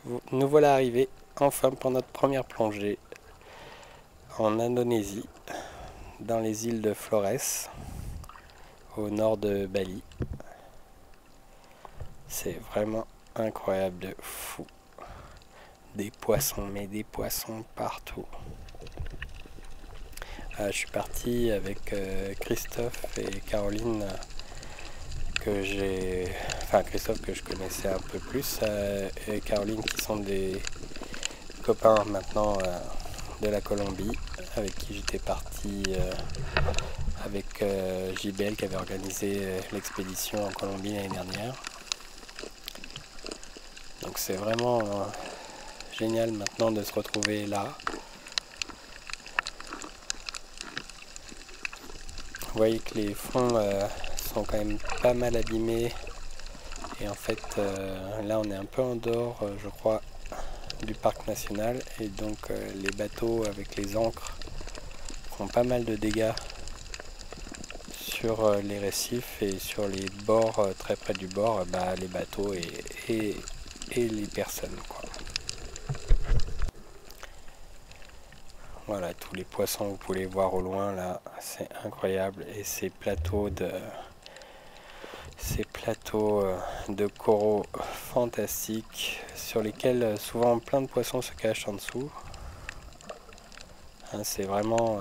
Nous voilà arrivés enfin pour notre première plongée en Indonésie, dans les îles de Flores, au nord de Bali. C'est vraiment incroyable de fou. Des poissons, mais des poissons partout. Je suis parti avec Christophe et Caroline Christophe que je connaissais un peu plus, et Caroline qui sont des copains maintenant de la Colombie, avec qui j'étais parti avec JBL qui avait organisé l'expédition en Colombie l'année dernière. Donc c'est vraiment génial maintenant de se retrouver là. Vous voyez que les fonds sont quand même pas mal abîmés. Et en fait, là on est un peu en dehors, je crois, du parc national. Et donc les bateaux avec les ancres font pas mal de dégâts sur les récifs et sur les bords, très près du bord, les bateaux et les personnes, quoi. Voilà, tous les poissons, vous pouvez les voir au loin là, c'est incroyable. Et ces plateaux de coraux fantastiques sur lesquels souvent plein de poissons se cachent en dessous. Hein, c'est vraiment...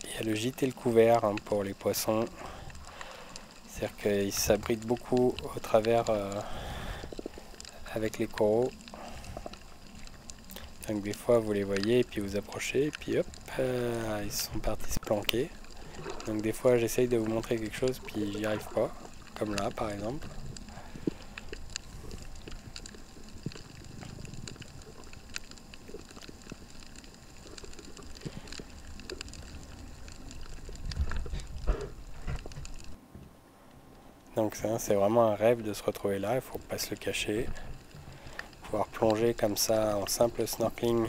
il y a le gîte et le couvert, hein, pour les poissons. C'est-à-dire qu'ils s'abritent beaucoup au travers avec les coraux. Donc des fois vous les voyez et puis vous approchez et puis hop, ils sont partis se planquer. Donc des fois j'essaye de vous montrer quelque chose puis j'y arrive pas, comme là par exemple. Donc ça, c'est vraiment un rêve de se retrouver là, il faut pas se le cacher. Pouvoir plonger comme ça en simple snorkeling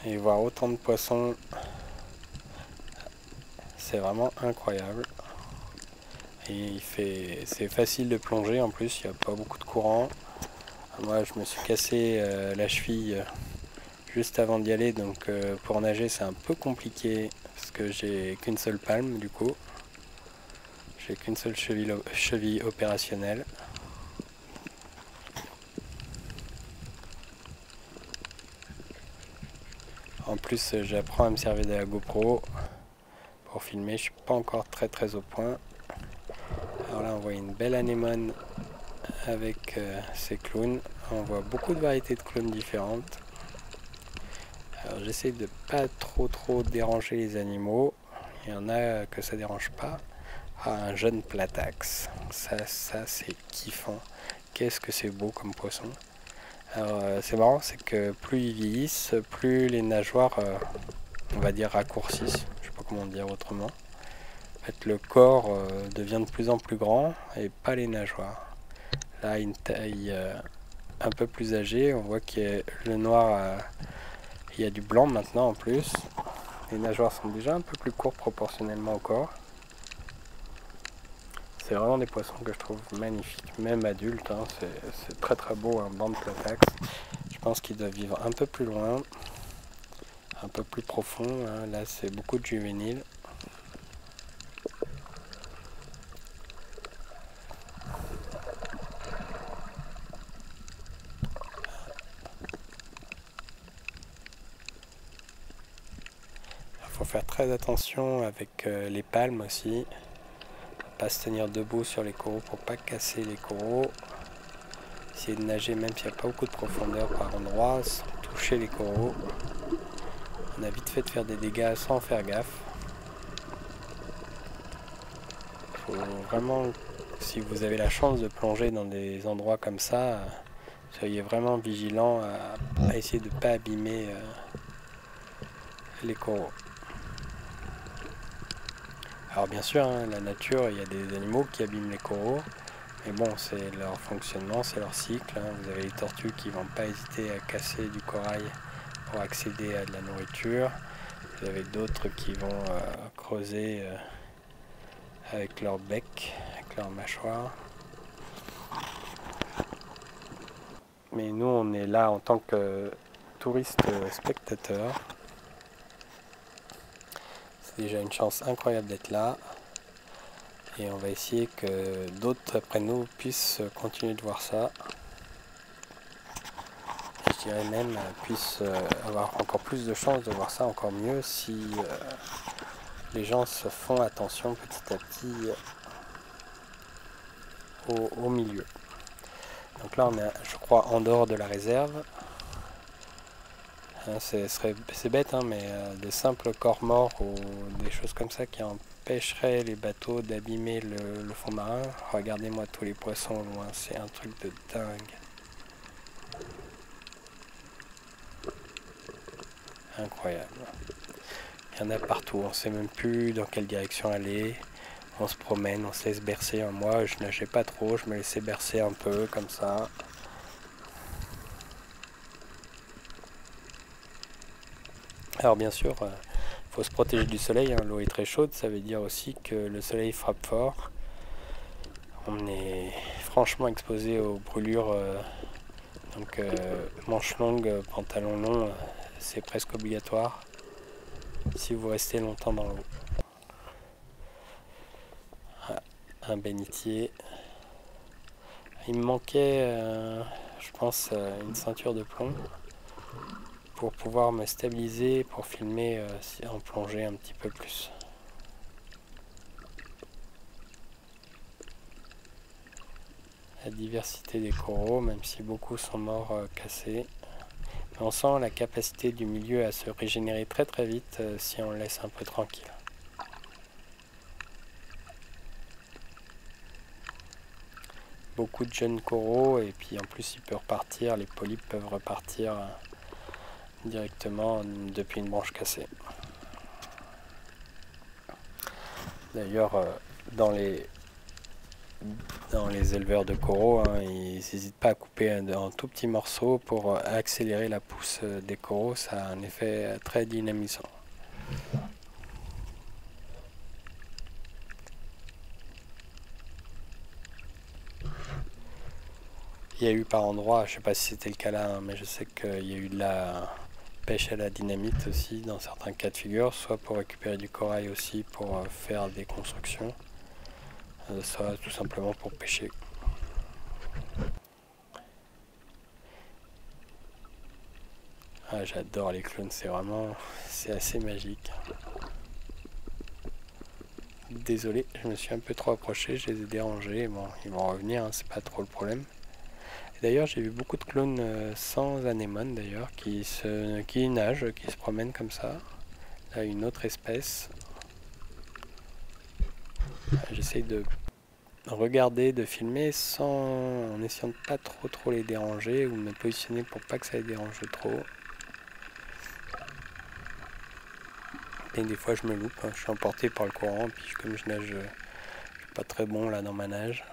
et voir autant de poissons, c'est vraiment incroyable. Et c'est facile de plonger en plus, il n'y a pas beaucoup de courant. Moi je me suis cassé la cheville juste avant d'y aller, donc pour nager c'est un peu compliqué parce que j'ai qu'une seule palme du coup. J'ai qu'une seule cheville opérationnelle. En plus j'apprends à me servir de la GoPro pour filmer, je suis pas encore très au point. Alors là on voit une belle anémone avec ses clowns. On voit beaucoup de variétés de clowns différentes. Alors j'essaie de pas trop déranger les animaux. Il y en a que ça dérange pas. Ah, un jeune platax. Ça c'est kiffant. Qu'est-ce que c'est beau comme poisson. Alors c'est marrant, c'est que plus ils vieillissent, plus les nageoires, on va dire, raccourcissent. Je sais pas comment dire autrement. En fait, le corps devient de plus en plus grand et pas les nageoires. Là, une taille un peu plus âgée, on voit que le noir, il y a du blanc maintenant en plus. Les nageoires sont déjà un peu plus courtes proportionnellement au corps. C'est vraiment des poissons que je trouve magnifiques, même adultes, hein, c'est très beau, un banc de platax. Je pense qu'ils doivent vivre un peu plus loin, un peu plus profond, hein. Là c'est beaucoup de juvéniles. Il faut faire très attention avec les palmes aussi, pas se tenir debout sur les coraux pour pas casser les coraux. Essayer de nager même s'il n'y a pas beaucoup de profondeur par endroit, sans toucher les coraux. On a vite fait de faire des dégâts sans faire gaffe. Il faut vraiment, si vous avez la chance de plonger dans des endroits comme ça, soyez vraiment vigilant à essayer de ne pas abîmer les coraux. Alors bien sûr, hein, la nature, il y a des animaux qui abîment les coraux. Mais bon, c'est leur fonctionnement, c'est leur cycle, hein. Vous avez les tortues qui ne vont pas hésiter à casser du corail pour accéder à de la nourriture. Vous avez d'autres qui vont creuser avec leur bec, avec leur mâchoire. Mais nous, on est là en tant que touristes spectateurs. C'est déjà une chance incroyable d'être là. Et on va essayer que d'autres après nous puissent continuer de voir ça. Et je dirais même puissent avoir encore plus de chances de voir ça encore mieux si les gens se font attention petit à petit au milieu. Donc là on est, je crois, en dehors de la réserve. Hein, c'est bête, hein, mais des simples corps morts ou des choses comme ça qui empêcheraient les bateaux d'abîmer le fond marin. Regardez-moi tous les poissons au loin, c'est un truc de dingue. Incroyable. Il y en a partout, on ne sait même plus dans quelle direction aller. On se promène, on se laisse bercer. Moi, je nageais pas trop, je me laissais bercer un peu comme ça. Alors bien sûr, faut se protéger du soleil, hein. L'eau est très chaude, ça veut dire aussi que le soleil frappe fort. On est franchement exposé aux brûlures, donc manches longues, pantalon long, c'est presque obligatoire si vous restez longtemps dans l'eau. Ah, un bénitier. Il me manquait, je pense, une ceinture de plomb pour pouvoir me stabiliser, pour filmer en plongée un petit peu plus. La diversité des coraux, même si beaucoup sont morts cassés. Mais on sent la capacité du milieu à se régénérer très très vite si on le laisse un peu tranquille. Beaucoup de jeunes coraux et puis en plus il peut repartir, les polypes peuvent repartir directement depuis une branche cassée. D'ailleurs dans les éleveurs de coraux, hein, ils n'hésitent pas à couper en tout petits morceaux pour accélérer la pousse des coraux, ça a un effet très dynamisant. Il y a eu par endroits, je ne sais pas si c'était le cas là, hein, mais je sais qu'il y a eu de la pêche à la dynamite aussi dans certains cas de figure, soit pour récupérer du corail aussi pour faire des constructions, soit tout simplement pour pêcher. Ah, j'adore les clowns, c'est assez magique. Désolé, je me suis un peu trop approché, je les ai dérangés, bon, ils vont revenir, hein, c'est pas trop le problème. D'ailleurs, j'ai vu beaucoup de clowns sans anémone d'ailleurs, qui nagent, qui se promènent comme ça. Là, une autre espèce. J'essaye de regarder, de filmer en essayant de pas trop les déranger ou de me positionner pour pas que ça les dérange trop. Et des fois, je me loupe, hein, je suis emporté par le courant, puis comme je nage, je suis pas très bon là dans ma nage.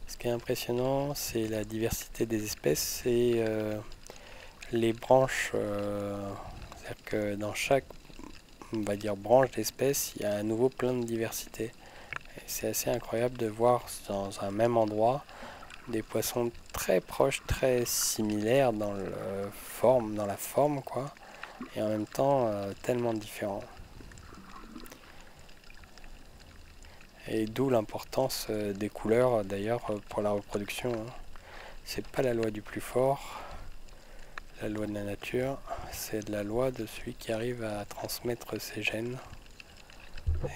Ce qui est impressionnant, c'est la diversité des espèces et les branches. C'est-à-dire que dans chaque, on va dire, branche d'espèces, il y a à nouveau plein de diversité. C'est assez incroyable de voir dans un même endroit des poissons très proches, très similaires dans la forme, quoi, et en même temps tellement différents. Et d'où l'importance des couleurs d'ailleurs pour la reproduction. Hein. C'est pas la loi du plus fort, la loi de la nature, c'est la loi de celui qui arrive à transmettre ses gènes.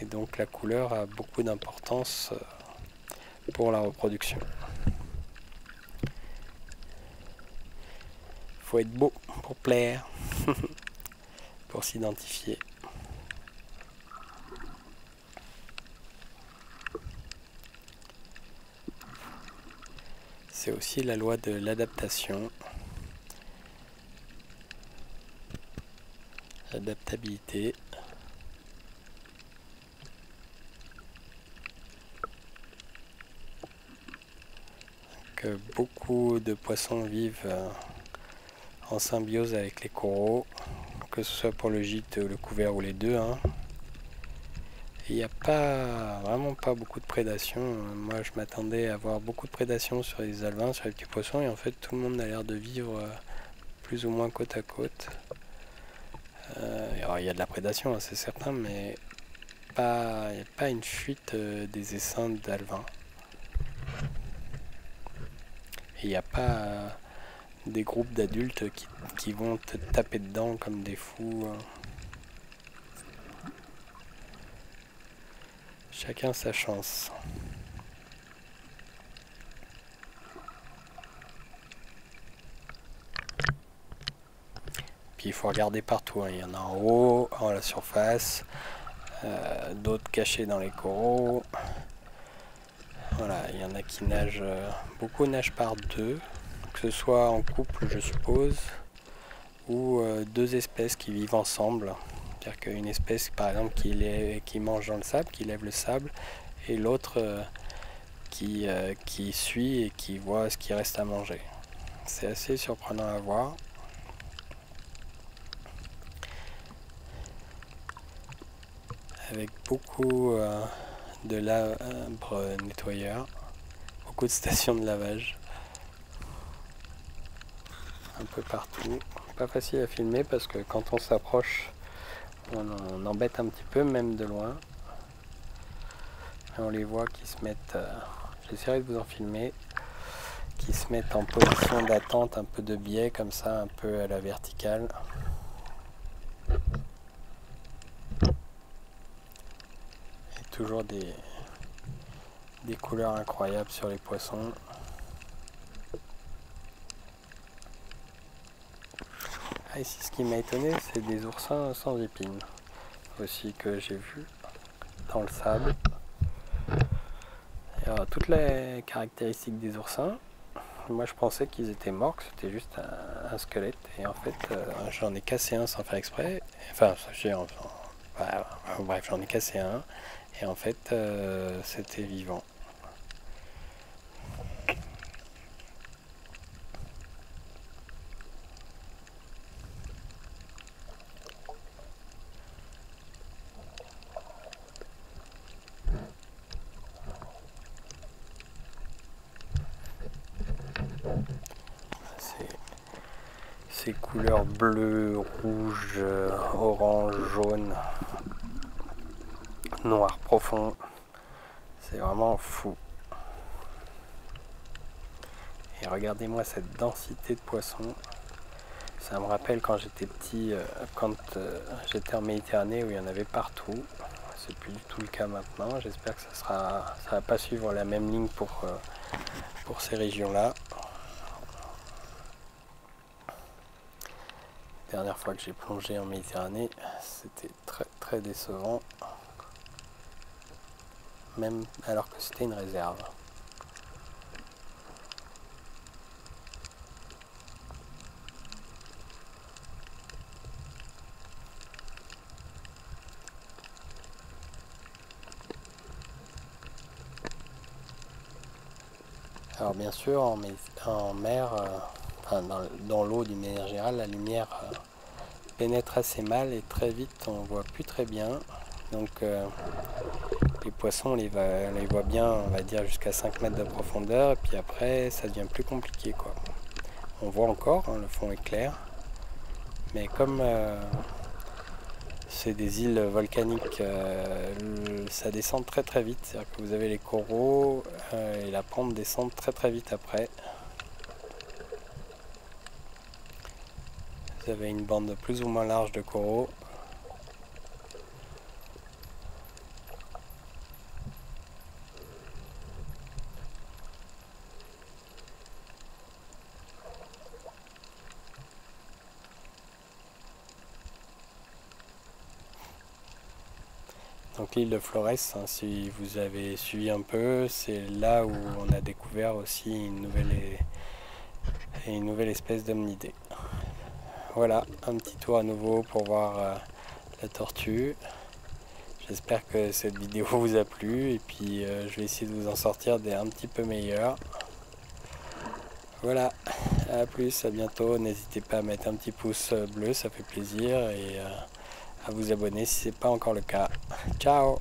Et donc la couleur a beaucoup d'importance pour la reproduction. Faut être beau pour plaire, pour s'identifier. C'est aussi la loi de l'adaptation, l'adaptabilité. Que beaucoup de poissons vivent en symbiose avec les coraux, que ce soit pour le gîte, le couvert ou les deux. Hein. Il n'y a vraiment pas beaucoup de prédation. Moi je m'attendais à avoir beaucoup de prédation sur les alevins, sur les petits poissons, et en fait tout le monde a l'air de vivre plus ou moins côte à côte. Alors, il y a de la prédation, hein, c'est certain, mais il n'y a pas une fuite des essaims d'alevins. Et il n'y a pas des groupes d'adultes qui vont te taper dedans comme des fous. Chacun sa chance. Puis il faut regarder partout, hein. Il y en a en haut, en la surface, d'autres cachés dans les coraux. Voilà, il y en a qui nagent, beaucoup nagent par deux, que ce soit en couple je suppose, ou deux espèces qui vivent ensemble. C'est-à-dire qu'une espèce par exemple qui mange dans le sable, qui lève le sable, et l'autre qui suit et qui voit ce qui reste à manger. C'est assez surprenant à voir. Avec beaucoup de labre nettoyeur, beaucoup de stations de lavage, un peu partout. Pas facile à filmer parce que quand on s'approche, on embête un petit peu, même de loin. Et on les voit qui se mettent, j'essaierai de vous en filmer, qui se mettent en position d'attente, un peu de biais comme ça, un peu à la verticale. Toujours des couleurs incroyables sur les poissons. Ah, ici ce qui m'a étonné, c'est des oursins sans épines aussi que j'ai vu dans le sable. Alors, toutes les caractéristiques des oursins, moi je pensais qu'ils étaient morts, que c'était juste un squelette, et en fait j'en ai cassé un sans faire exprès. Enfin, bref, j'en ai cassé un. Et en fait, c'était vivant. Ces couleurs bleu, rouge, orange, jaune, noir profond. C'est vraiment fou. Et regardez-moi cette densité de poissons. Ça me rappelle quand j'étais petit, quand j'étais en Méditerranée où il y en avait partout. C'est plus du tout le cas maintenant. J'espère que ça va pas suivre la même ligne pour ces régions-là. La dernière fois que j'ai plongé en Méditerranée, c'était très très décevant. Même alors que c'était une réserve. Alors bien sûr, en mer, dans l'eau d'une manière générale, la lumière pénètre assez mal et très vite on voit plus très bien. Donc les poissons, on les voit bien, on va dire jusqu'à 5 mètres de profondeur, et puis après ça devient plus compliqué, quoi. On voit encore, hein, le fond est clair, mais comme c'est des îles volcaniques, ça descend très très vite, c'est-à-dire que vous avez les coraux et la pente descend très très vite après. Vous avez une bande plus ou moins large de coraux. Donc l'île de Flores, hein, si vous avez suivi un peu, c'est là où on a découvert aussi une nouvelle espèce d'hominidés. Voilà, un petit tour à nouveau pour voir la tortue. J'espère que cette vidéo vous a plu et puis je vais essayer de vous en sortir des un petit peu meilleurs. Voilà, A plus, à bientôt. N'hésitez pas à mettre un petit pouce bleu, ça fait plaisir. Et à vous abonner si ce n'est pas encore le cas. Ciao!